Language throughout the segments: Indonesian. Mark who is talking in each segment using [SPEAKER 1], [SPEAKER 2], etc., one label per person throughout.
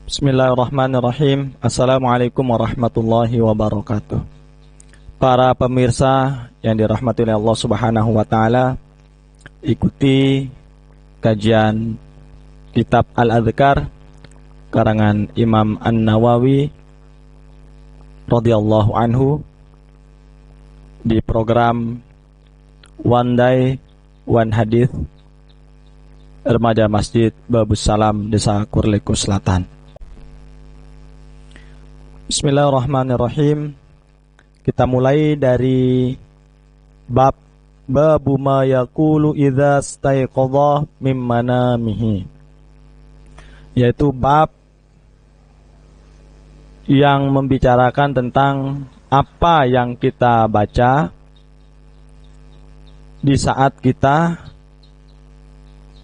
[SPEAKER 1] Bismillahirrahmanirrahim. Assalamualaikum warahmatullahi wabarakatuh. Para pemirsa yang dirahmati oleh Allah Subhanahu wa taala, ikuti kajian kitab Al-Adhkar karangan Imam An-Nawawi radhiyallahu anhu di program One Day One Hadith Remaja Masjid Babus Salam, Desa Kurleku Selatan. Bismillahirrahmanirrahim. Kita mulai dari babu ma yaqulu idza staiqadha min manamihi, yaitu bab yang membicarakan tentang apa yang kita baca di saat kita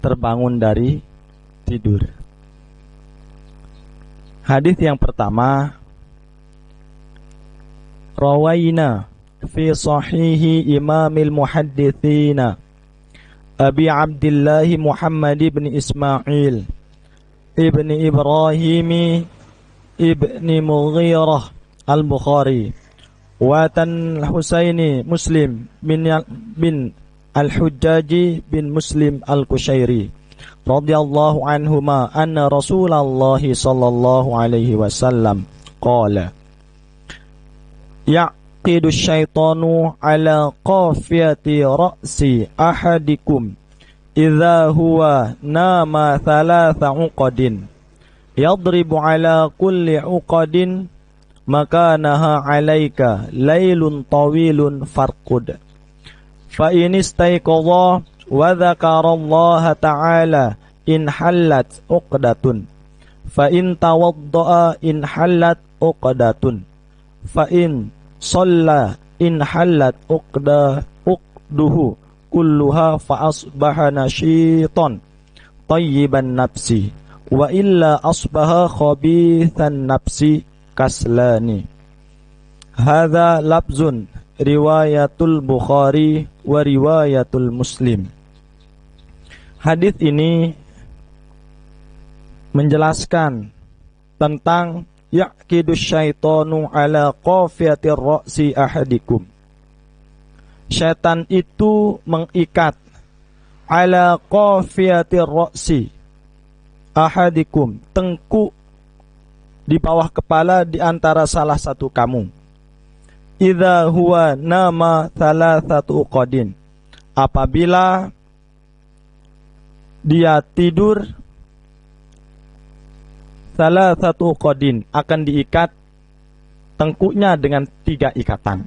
[SPEAKER 1] terbangun dari tidur. Hadis yang pertama, rawaina fi sahihi imamil muhadditsina Abi Abdullah Muhammad ibn Ismail ibn Ibrahim ibn Mughirah al-Bukhari wa tan Husaini Muslim bin Al-Hujjaji bin Muslim Al-Kushairi radhiyallahu anhuma anna Rasulullah sallallahu alaihi wasallam qala yaqidu syaitanu ala qafiyati ra'si ahadikum idza huwa nama thalatha uqadin yadribu ala kulli uqadin makanaha alaika lailun tawilun farqud fa in istayqadha wa dzakarallaha ta'ala in hallat uqdatun fa in tawaddaa in hallat uqdatun fa in shalla in hallat uqduhu kulluha fa asbaha nashitan tayyiban nafsi wa illa asbaha khabithan nafsi kaslani. Hadza labzun riwayatul Bukhari wa riwayatul Muslim. Hadis ini menjelaskan tentang yaqidus syaitanu ala qafiyatir ra'si ahadikum. Syaitan itu mengikat ala qafiyatir ra'si ahadikum, tengkuk di bawah kepala di antara salah satu kamu. Idza huwa nama thalathatu uqadin, apabila dia tidur thalathatu uqadin, akan diikat tengkuknya dengan 3 ikatan.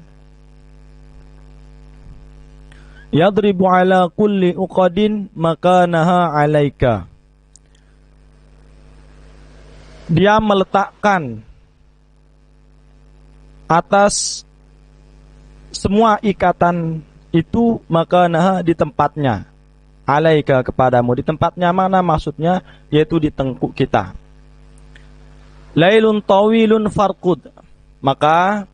[SPEAKER 1] Yadribu ala kulli uqadin makanaha alaika, dia meletakkan atas semua ikatan itu makanaha di tempatnya, alaika kepadamu, di tempatnya mana maksudnya, yaitu di tengkuk kita. Lailun tawilun farqud, maka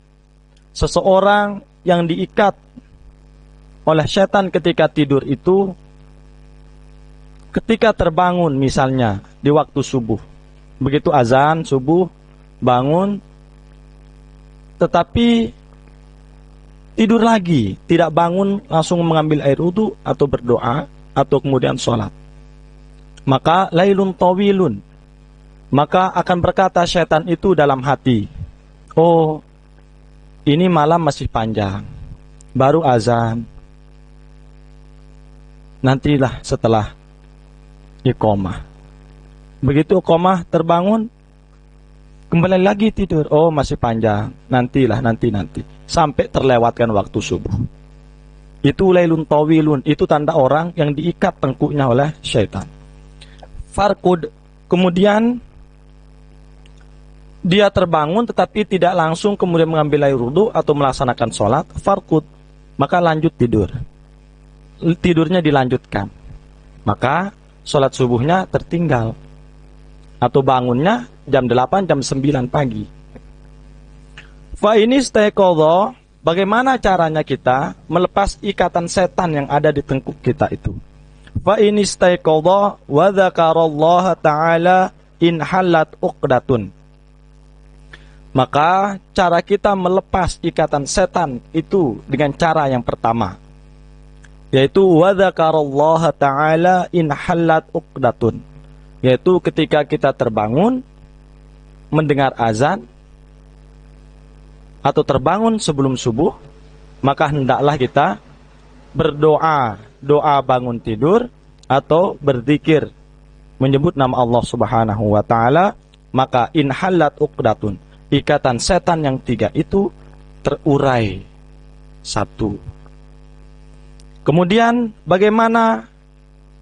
[SPEAKER 1] seseorang yang diikat oleh setan ketika tidur itu, ketika terbangun misalnya di waktu subuh, begitu azan subuh bangun, tetapi tidur lagi, tidak bangun langsung mengambil air wudu atau berdoa atau kemudian sholat, maka lailun tawilun, maka akan berkata syaitan itu dalam hati, oh ini malam masih panjang, baru azan, nantilah setelah iqamah. Begitu iqamah terbangun, kembali lagi tidur, oh masih panjang, nantilah, nanti sampai terlewatkan waktu subuh. Itu lailun tawilun, itu tanda orang yang diikat tengkuknya oleh syaitan. Farqud, kemudian dia terbangun tetapi tidak langsung kemudian mengambil air wudu atau melaksanakan sholat. Farqud, maka lanjut tidur, tidurnya dilanjutkan, maka sholat subuhnya tertinggal atau bangunnya jam 8, jam 9 pagi. Fa ini staiqadha, bagaimana caranya kita melepas ikatan setan yang ada di tengkuk kita itu? Fa in istaiqadha wa dzakarallaha ta'ala inhalat uqdatun. Maka cara kita melepas ikatan setan itu dengan cara yang pertama, yaitu wa dzakarallaha ta'ala inhalat uqdatun, yaitu ketika kita terbangun mendengar azan atau terbangun sebelum subuh, maka hendaklah kita berdoa, doa bangun tidur atau berzikir menyebut nama Allah Subhanahu wa taala, maka inhalat uqdatun, ikatan setan yang 3 itu terurai 1. Kemudian bagaimana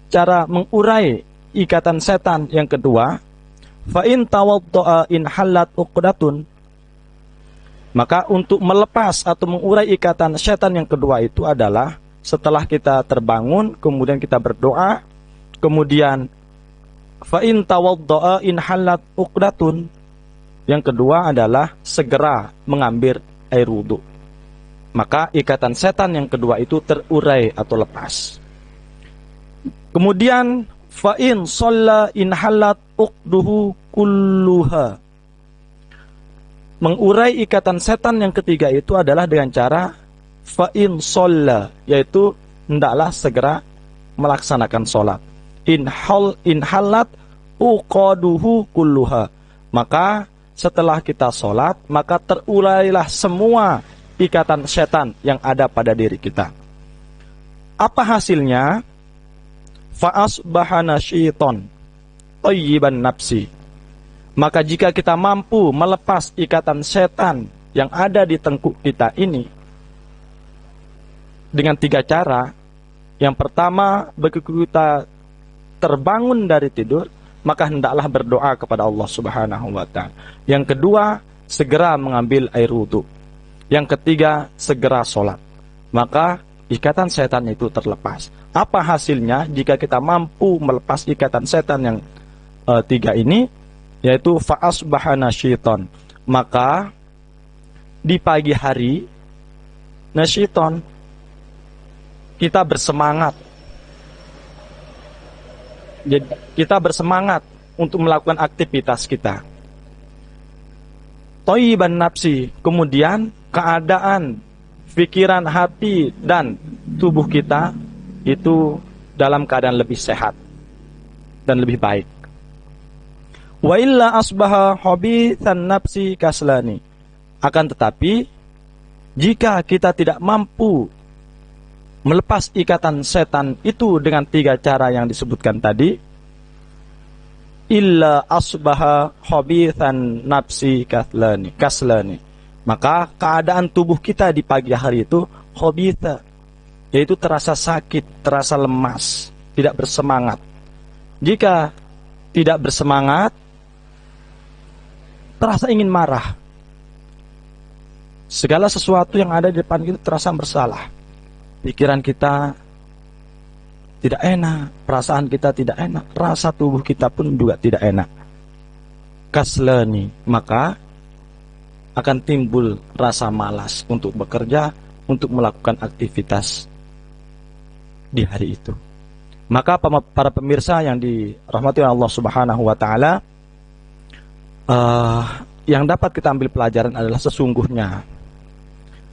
[SPEAKER 1] cara mengurai ikatan setan yang kedua? Fa in tawaddaa inhalat uqdatun, maka untuk melepas atau mengurai ikatan setan yang kedua itu adalah setelah kita terbangun, kemudian kita berdoa, kemudian fa in tawaddaa inhalat uqdatun, yang kedua adalah segera mengambil air wudu. Maka ikatan setan yang kedua itu terurai atau lepas. Kemudian fa in shalla inhalat uqduhu kulluha. Mengurai ikatan setan yang ketiga itu adalah dengan cara fa in shalla, yaitu hendaklah segera melaksanakan sholat. Inhalat uqaduhu kulluha. Maka setelah kita sholat, maka terurailah semua ikatan setan yang ada pada diri kita. Apa hasilnya? Fa'asbaha nasyiton thayyiban nafsi. Maka jika kita mampu melepas ikatan setan yang ada di tengkuk kita ini dengan 3 cara. Yang pertama, begitu kita terbangun dari tidur, maka hendaklah berdoa kepada Allah Subhanahu wa ta'ala. Yang kedua, segera mengambil air wudu. Yang ketiga, segera sholat. Maka ikatan setan itu terlepas. Apa hasilnya jika kita mampu melepas ikatan setan yang 3 ini? Yaitu fa'asbaha nasyiton. Maka di pagi hari, nasyiton, kita bersemangat. Jadi kita bersemangat untuk melakukan aktivitas kita. Thayyiban nafsi, kemudian keadaan, pikiran, hati, dan tubuh kita itu dalam keadaan lebih sehat dan lebih baik. Wa illa asbaha habitsan nafsi kaslani. Akan tetapi, jika kita tidak mampu melepas ikatan setan itu dengan 3 cara yang disebutkan tadi, illa asbaha habitsan nafsi kaslani, maka keadaan tubuh kita di pagi hari itu habitha, yaitu terasa sakit, terasa lemas, tidak bersemangat. Jika tidak bersemangat, terasa ingin marah. Segala sesuatu yang ada di depan kita terasa bersalah. Pikiran kita tidak enak, perasaan kita tidak enak, rasa tubuh kita pun juga tidak enak. Kaslani, maka akan timbul rasa malas untuk bekerja, untuk melakukan aktivitas di hari itu. Maka para pemirsa yang dirahmati Allah Subhanahu wa ta'ala, yang dapat kita ambil pelajaran adalah sesungguhnya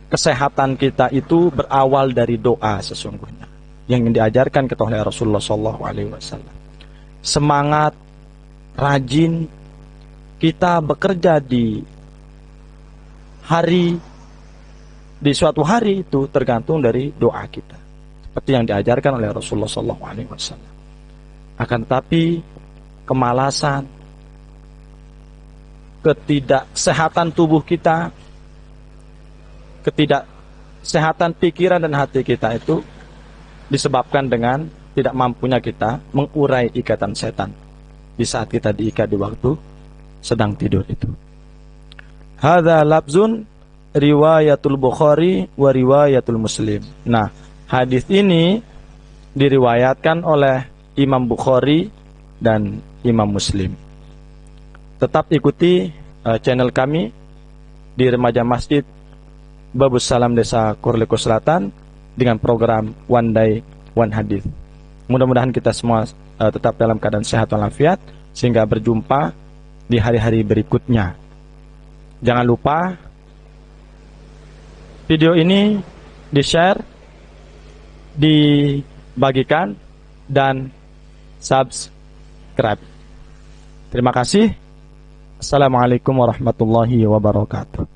[SPEAKER 1] kesehatan kita itu berawal dari doa sesungguhnya yang diajarkan kita oleh Rasulullah SAW. Semangat, rajin kita bekerja di suatu hari itu tergantung dari doa kita, seperti yang diajarkan oleh Rasulullah SAW. Akan tetapi kemalasan, ketidaksehatan tubuh kita, ketidaksehatan pikiran dan hati kita itu disebabkan dengan tidak mampunya kita mengurai ikatan setan di saat kita diikat di waktu sedang tidur itu. Hadza labzun riwayatul Bukhari wa riwayatul Muslim. Nah, hadis ini diriwayatkan oleh Imam Bukhari dan Imam Muslim. Tetap ikuti channel kami di Remaja Masjid Babus Salam Desa Kurliko Selatan dengan program One Day One Hadith. Mudah-mudahan kita semua tetap dalam keadaan sehat walafiat sehingga berjumpa di hari-hari berikutnya. Jangan lupa video ini di-share, dibagikan, dan subscribe. Terima kasih. Assalamualaikum warahmatullahi wabarakatuh.